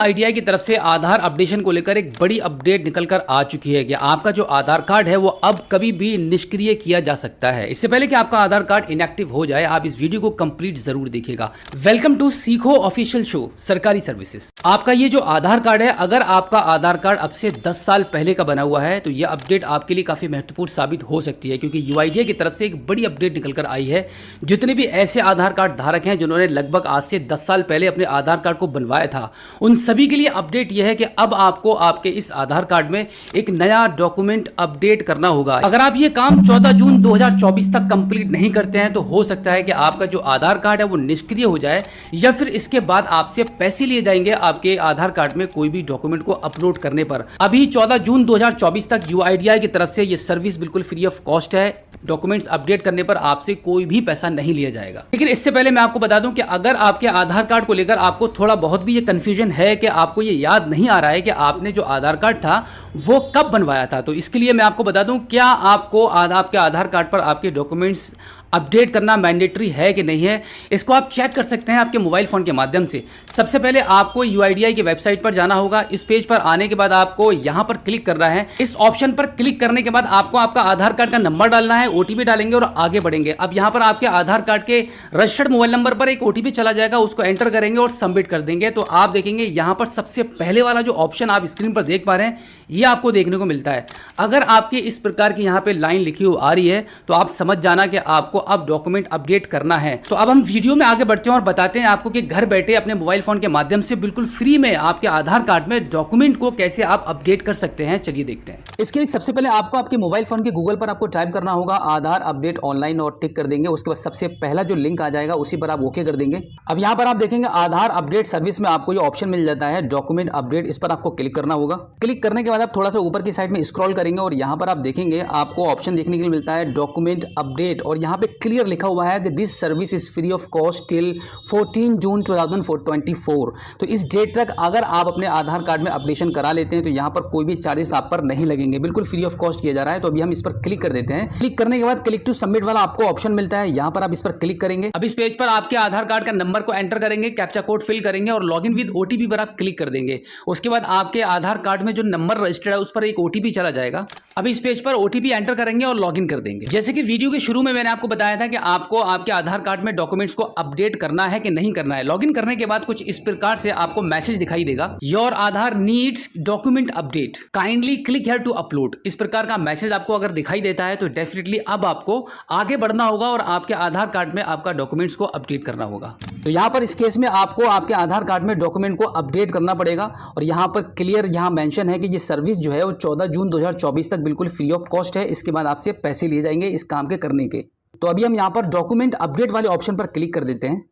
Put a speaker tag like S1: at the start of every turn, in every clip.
S1: ITI की तरफ से आधार अपडेशन को लेकर एक बड़ी अपडेट निकल कर आ चुकी है कि आपका जो आधार कार्ड है वो अब कभी भी निष्क्रिय किया जा सकता है। इससे पहले कि आपका आधार कार्ड इनएक्टिव हो जाए, आप इस वीडियो को कंप्लीट जरूर देखिएगा। वेलकम टू सीखो ऑफिशियल शो सरकारी सर्विसेज। आपका ये जो आधार कार्ड है, अगर आपका आधार कार्ड अब से 10 साल पहले का बना हुआ है तो यह अपडेट आपके लिए काफी महत्वपूर्ण साबित हो सकती है, क्योंकि यूआईडीएआई की तरफ से एक बड़ी अपडेट निकल कर आई है। जितने भी ऐसे आधार कार्ड धारक हैं जिन्होंने लगभग आज से 10 साल पहले अपने आधार कार्ड को बनवाया था, उन सभी के लिए अपडेट यह है कि अब आपको आपके इस आधार कार्ड में एक नया डॉक्यूमेंट अपडेट करना होगा। अगर आप ये काम 14 जून 2024 तक कंप्लीट नहीं करते हैं तो हो सकता है कि आपका जो आधार कार्ड है वो निष्क्रिय हो जाए, या फिर इसके बाद आपसे पैसे लिए जाएंगे आपके आधार कार्ड में कोई भी डॉक्यूमेंट को अपलोड करने पर। अभी 14 जून 2024 तक यूआईडीएआई की तरफ से ये सर्विस बिल्कुल फ्री ऑफ कॉस्ट है। डॉक्यूमेंट्स अपडेट करने पर आपसे कोई भी पैसा नहीं लिया जाएगा। लेकिन इससे पहले मैं आपको बता दूं कि अगर आपके आधार कार्ड को लेकर आपको थोड़ा बहुत भी ये कंफ्यूजन है कि आपको ये याद नहीं आ रहा है कि आपने जो आधार कार्ड था वो कब बनवाया था, तो इसके लिए मैं आपको बता दूं, क्या आपको आपके आधार कार्ड पर आपके डॉक्यूमेंट्स अपडेट करना मैंडेटरी है कि नहीं है, इसको आप चेक कर सकते हैं आपके मोबाइल फ़ोन के माध्यम से। सबसे पहले आपको यूआईडीएआई की वेबसाइट पर जाना होगा। इस पेज पर आने के बाद आपको यहां पर क्लिक करना है। इस ऑप्शन पर क्लिक करने के बाद आपको आपका आधार कार्ड का नंबर डालना है, ओटीपी डालेंगे और आगे बढ़ेंगे। अब यहां पर आपके आधार कार्ड के रजिस्टर्ड मोबाइल नंबर पर एक ओटीपी चला जाएगा, उसको एंटर करेंगे और सबमिट कर देंगे। तो आप देखेंगे यहां पर सबसे पहले वाला जो ऑप्शन आप स्क्रीन पर देख पा रहे हैं ये आपको देखने को मिलता है। अगर आपके इस प्रकार की यहाँ पे लाइन लिखी हुई आ रही है तो आप समझ जाना कि आपको अब डॉक्यूमेंट अपडेट करना है। तो अब हम वीडियो में आगे बढ़ते हैं और बताते हैं आपको कि घर बैठे अपने मोबाइल फोन के माध्यम से बिल्कुल फ्री में आपके आधार कार्ड में डॉक्यूमेंट को कैसे आप अपडेट कर सकते हैं। चलिए देखते हैं। इसके लिए सबसे पहले आपको आपके मोबाइल फोन के गूगल पर आपको टाइप करना होगा आधार अपडेट ऑनलाइन और टिक कर देंगे। उसके बाद सबसे पहला जो लिंक आ जाएगा उसी पर आप ओके कर देंगे। अब यहाँ पर आप देखेंगे आधार अपडेट सर्विस में आपको ये ऑप्शन मिल जाता है डॉक्यूमेंट अपडेट। इस पर आपको क्लिक करना होगा। क्लिक करने के बाद आप थोड़ा सा ऊपर की साइड में स्क्रॉल करेंगे और यहाँ पर आप देखेंगे आपको ऑप्शन देखने के लिए मिलता है डॉक्यूमेंट अपडेट, और यहाँ पे क्लियर लिखा हुआ है कि this service is free of cost till 14 जून 2024। तो इस डेट तक अगर आप अपने आधार कार्ड में अपडेशन करा लेते हैं तो यहाँ पर कोई भी चार्जेस आप पर नहीं लगेंगे, बिल्कुल फ्री ऑफ कॉस्ट किया जा रहा है। तो अभी हम इस पर क्लिक कर देते हैं। क्लिक करने के बाद क्लिक टू सबमिट वाला आपको ऑप्शन मिलता है, यहाँ पर आप इस पर क्लिक करेंगे। अब इस पेज पर आपके आधार कार्ड का नंबर को एंटर करेंगे, कैप्चा कोड फिल करेंगे और लॉगिन विद ओटीपी पर आप क्लिक कर देंगे। उसके बाद आपके आधार कार्ड में जो नंबर रजिस्टर्ड है उस पर एक ओटीपी चला जाएगा। अब इस पेज पर ओटीपी एंटर करेंगे और लॉगिन कर देंगे। जैसे कि वीडियो के शुरू में मैंने आपको बताया था कि आपको आपके आधार कार्ड में डॉक्यूमेंट्स को अपडेट करना है कि नहीं करना है। लॉगिन करने के बाद कुछ इस प्रकार से आपको मैसेज दिखाई देगा, your Aadhaar needs document update, kindly click here to upload. इस प्रकार का मैसेज आपको अगर दिखाई देता है तो डेफिनेटली अब आपको आगे बढ़ना होगा और आपके आधार कार्ड में आपका डॉक्यूमेंट्स को अपडेट करना होगा। तो यहाँ पर इस केस में आपको आपके आधार कार्ड में डॉक्यूमेंट को अपडेट करना पड़ेगा, और यहाँ पर क्लियर यहाँ मेंशन है कि ये सर्विस जो है वो 14 जून 2024 तक बिल्कुल फ्री ऑफ कॉस्ट है। इसके बाद आपसे पैसे लिए जाएंगे इस काम के करने के। तो अभी हम यहाँ पर डॉक्यूमेंट अपडेट वाले ऑप्शन पर क्लिक कर देते हैं।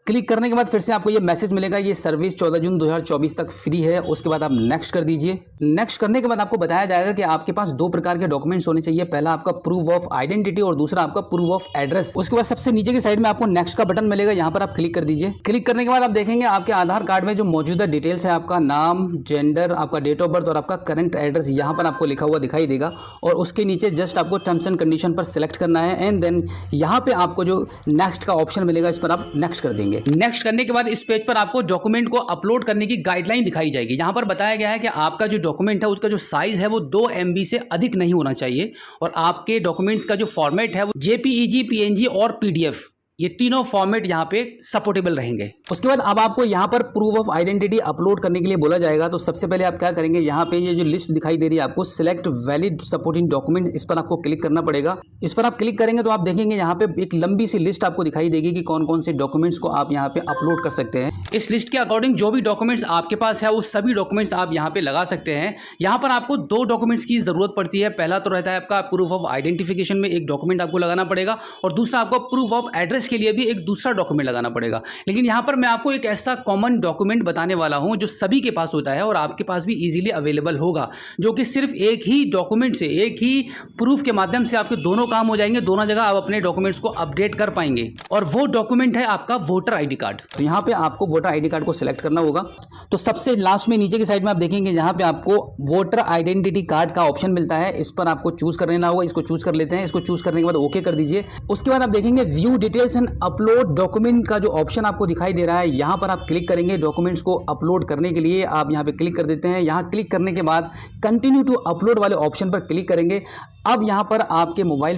S1: क्लिक करने के बाद फिर से आपको ये मैसेज मिलेगा, ये सर्विस 14 जून 2024 तक फ्री है। उसके बाद आप नेक्स्ट कर दीजिए। नेक्स्ट करने के बाद आपको बताया जाएगा कि आपके पास दो प्रकार के डॉक्यूमेंट्स होने चाहिए, पहला आपका प्रूफ ऑफ आइडेंटिटी और दूसरा आपका प्रूफ ऑफ एड्रेस। उसके बाद सबसे नीचे की साइड में आपको नेक्स्ट का बटन मिलेगा, यहाँ पर आप क्लिक कर दीजिए। क्लिक करने के बाद आप देखेंगे आपके आधार कार्ड में जो मौजूदा डिटेल्स है, आपका नाम, जेंडर, आपका डेट ऑफ बर्थ और आपका करंट एड्रेस यहाँ पर आपको लिखा हुआ दिखाई देगा, और उसके नीचे जस्ट आपको टर्म्स एंड कंडीशन पर सिलेक्ट करना है एंड देन यहाँ पे आपको जो नेक्स्ट का ऑप्शन मिलेगा इस पर आप नेक्स्ट कर देंगे। नेक्स्ट करने के बाद इस पेज पर आपको डॉक्यूमेंट को अपलोड करने की गाइडलाइन दिखाई जाएगी। यहां पर बताया गया है कि आपका जो डॉक्यूमेंट है उसका जो साइज है वो 2 MB से अधिक नहीं होना चाहिए, और आपके डॉक्यूमेंट्स का जो फॉर्मेट है वो JPEG, PNG और PDF, ये तीनों फॉर्मेट यहाँ पे सपोर्टेबल रहेंगे। उसके बाद अब आपको यहाँ पर प्रूफ ऑफ आइडेंटिटी अपलोड करने के लिए बोला जाएगा। तो सबसे पहले आप क्या करेंगे, यहाँ पे ये जो लिस्ट दिखाई दे रही है आपको सिलेक्ट वैलिड सपोर्टिंग डॉक्यूमेंट्स, इस पर आपको क्लिक करना पड़ेगा। इस पर आप क्लिक करेंगे तो आप देखेंगे यहाँ पे एक लंबी सी लिस्ट आपको दिखाई देगी कि कौन कौन से डॉक्यूमेंट्स को आप यहाँ पे अपलोड कर सकते हैं। इस लिस्ट के अकॉर्डिंग जो भी डॉक्यूमेंट्स आपके पास है वो सभी डॉक्यूमेंट्स आप यहाँ पे लगा सकते हैं। यहाँ पर आपको 2 डॉक्यूमेंट्स की जरूरत पड़ती है। पहला तो रहता है आपका प्रूफ ऑफ आइडेंटिफिकेशन में एक डॉक्यूमेंट आपको लगाना पड़ेगा, और दूसरा आपको प्रूफ ऑफ एड्रेस के लिए भी एक दूसरा डॉक्यूमेंट लगाना पड़ेगा। लेकिन यहां पर मैं आपको एक ऐसा कॉमन डॉक्यूमेंट बताने वाला हूं जो सभी के पास होता है और आपके पास भी इजीली अवेलेबल होगा, जो कि सिर्फ एक ही डॉक्यूमेंट से, एक ही प्रूफ के माध्यम से आपके दोनों काम हो जाएंगे। दोनों जगह आप अपने डॉक्यूमेंट्स को अपडेट कर पाएंगे, और वो डॉक्यूमेंट है आपका वोटर आईडी कार्ड। तो यहां पे आपको वोटर आईडी कार्ड को सिलेक्ट करना होगा। तो सबसे लास्ट में नीचे की साइड में आप देखेंगे यहाँ पे आपको वोटर आइडेंटिटी कार्ड का ऑप्शन मिलता है, इस पर आपको चूज कर लेना होगा। इसको चूज कर लेते हैं। इसको चूज करने के बाद ओके कर दीजिए। उसके बाद आप देखेंगे view details and upload document का जो ऑप्शन आपको दिखाई दे रहा है रहा है, यहाँ पर आप क्लिक करेंगे डॉक्यूमेंट्स को अपलोड करने के लिए। आप यहाँ पे क्लिक कर देते हैं। यहाँ क्लिक करने के बाद कंटिन्यू टू अपलोड वाले ऑप्शन पर क्लिक करेंगे। अब यहाँ पर आपके मोबाइल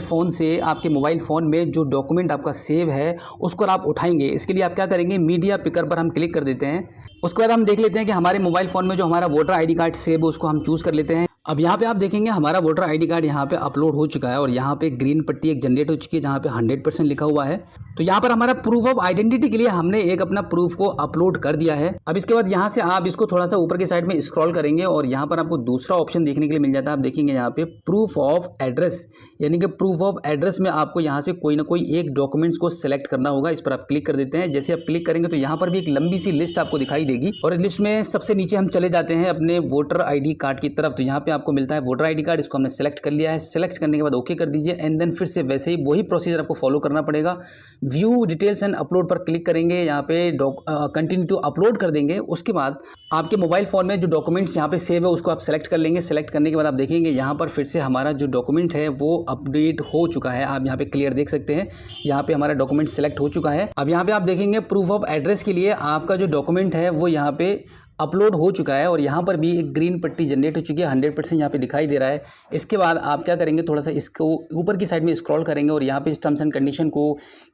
S1: फ़ोन में जो डॉक्यूमेंट आपका सेव है उसको आप उठाएंगे। इसके लिए आप क्या करेंगे, मीडिया पिकर पर हम क्लिक कर देते हैं। उसके बाद हम देख लेते हैं कि हमारे मोबाइल फ़ोन में जो हमारा वोटर आईडी कार्ड सेव है उसको हम चूज़ कर लेते हैं। अब यहाँ पे आप देखेंगे हमारा वोटर आईडी कार्ड यहाँ पे अपलोड हो चुका है और यहाँ पे ग्रीन पट्टी एक जनरेट हो चुकी है जहाँ पे 100% लिखा हुआ है। तो यहाँ पर हमारा प्रूफ ऑफ आइडेंटिटी के लिए हमने एक अपना प्रूफ को अपलोड कर दिया है। अब इसके बाद यहाँ से आप इसको थोड़ा सा ऊपर के साइड में स्क्रॉल करेंगे और यहाँ पर आपको दूसरा ऑप्शन देखने के लिए मिल जाता है। आप देखेंगे यहाँ पे प्रूफ ऑफ एड्रेस, यानी कि प्रूफ ऑफ एड्रेस में आपको यहाँ से कोई ना कोई एक डॉक्यूमेंट्स को सिलेक्ट करना होगा। इस पर आप क्लिक कर देते हैं। जैसे आप क्लिक करेंगे तो यहाँ पर भी एक लंबी सी लिस्ट आपको दिखाई देगी और इस लिस्ट में सबसे नीचे हम चले जाते हैं अपने वोटर आईडी कार्ड की तरफ। तो यहाँ पे आपको मिलता है वोटर आईडी कार्ड, इसको हमने सेलेक्ट कर लिया है। सेलेक्ट करने के बाद ओके कर दीजिए एंड देन फिर से वैसे ही वही प्रोसीजर आपको फॉलो करना पड़ेगा। व्यू डिटेल्स एंड अपलोड पर क्लिक करेंगे, यहाँ पे कंटिन्यू टू अपलोड कर देंगे। उसके बाद आपके मोबाइल फ़ोन में जो डॉक्यूमेंट्स यहाँ पे सेव है उसको आप सेलेक्ट कर लेंगे। सेलेक्ट करने के बाद आप देखेंगे यहाँ पर फिर से हमारा जो डॉक्यूमेंट है वो अपडेट हो चुका है। आप यहाँ पे क्लियर देख सकते हैं, यहाँ पे हमारा डॉक्यूमेंट सेलेक्ट हो चुका है। अब यहाँ पे आप देखेंगे प्रूफ ऑफ एड्रेस के लिए आपका जो डॉक्यूमेंट है वो यहाँ पे अपलोड हो चुका है और यहाँ पर भी एक ग्रीन पट्टी जनरेट हो चुकी है, 100% यहाँ पे दिखाई दे रहा है। इसके बाद आप क्या करेंगे, थोड़ा सा इसको ऊपर की साइड में स्क्रॉल करेंगे और यहाँ पे टर्म्स एंड कंडीशन को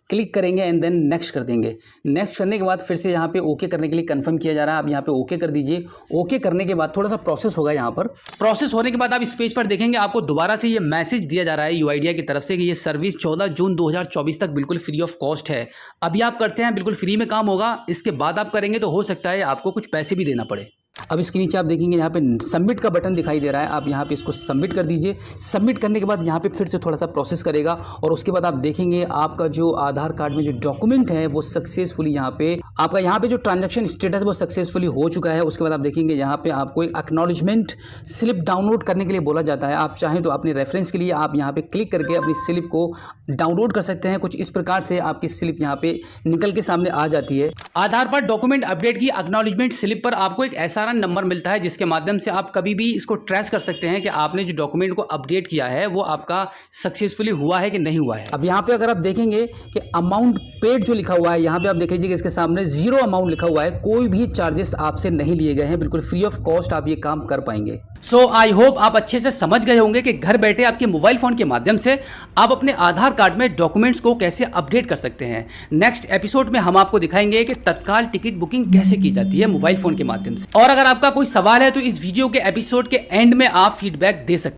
S1: क्लिक करेंगे एंड देन नेक्स्ट कर देंगे। नेक्स्ट करने के बाद फिर से यहाँ पे ओके करने के लिए कंफर्म किया जा रहा है। आप यहाँ पे ओके कर दीजिए। ओके करने के बाद थोड़ा सा प्रोसेस होगा। यहाँ पर प्रोसेस होने के बाद आप इस पेज पर देखेंगे आपको दोबारा से ये मैसेज दिया जा रहा है यूआईडीआई की तरफ से कि ये सर्विस 14 जून 2024 तक बिल्कुल फ्री ऑफ कॉस्ट है। अभी आप करते हैं बिल्कुल फ्री में काम होगा, इसके बाद आप करेंगे तो हो सकता है आपको कुछ पैसे भी देना पड़े। अब इसके नीचे आप देखेंगे यहाँ पे सबमिट का बटन दिखाई दे रहा है। आप यहाँ पे इसको सबमिट कर दीजिए। सबमिट करने के बाद यहाँ पे फिर से थोड़ा सा प्रोसेस करेगा और उसके बाद आप देखेंगे आपका जो आधार कार्ड में जो डॉक्यूमेंट है वो सक्सेसफुली यहाँ पे आपका यहाँ पे जो ट्रांजैक्शन स्टेटस वो सक्सेसफुली हो चुका है। उसके बाद आप देखेंगे यहाँ पे आपको एक एक्नॉलेजमेंट स्लिप डाउनलोड करने के लिए बोला जाता है। आप चाहें तो अपने रेफरेंस के लिए आप यहाँ पे क्लिक करके अपनी स्लिप को डाउनलोड कर सकते हैं। कुछ इस प्रकार से आपकी स्लिप यहाँ पे निकल के सामने आ जाती है। आधार पर डॉक्यूमेंट अपडेट की एक्नॉलेजमेंट स्लिप पर आपको एक ऐसा नंबर मिलता है जिसके माध्यम से आप कभी भी इसको ट्रेस कर सकते हैं कि आपने जो डॉक्यूमेंट को अपडेट किया है वो आपका सक्सेसफुली हुआ है कि नहीं हुआ है। अब यहाँ पे अगर आप देखेंगे कि अमाउंट पेड जो लिखा हुआ है, यहाँ पे आप देख लीजिए कि इसके सामने 0 अमाउंट लिखा हुआ है। कोई भी चार्जेस आपसे नहीं लिए गए हैं, बिल्कुल फ्री ऑफ कॉस्ट आप ये काम कर पाएंगे। सो आई होप आप अच्छे से समझ गए होंगे कि घर बैठे आपके मोबाइल फोन के माध्यम से आप अपने आधार कार्ड में डॉक्यूमेंट्स को कैसे अपडेट कर सकते हैं। नेक्स्ट एपिसोड में हम आपको दिखाएंगे कि तत्काल टिकट बुकिंग कैसे की जाती है मोबाइल फोन के माध्यम से। और अगर आपका कोई सवाल है तो इस वीडियो के एपिसोड के एंड में आप फीडबैक दे सकते हैं।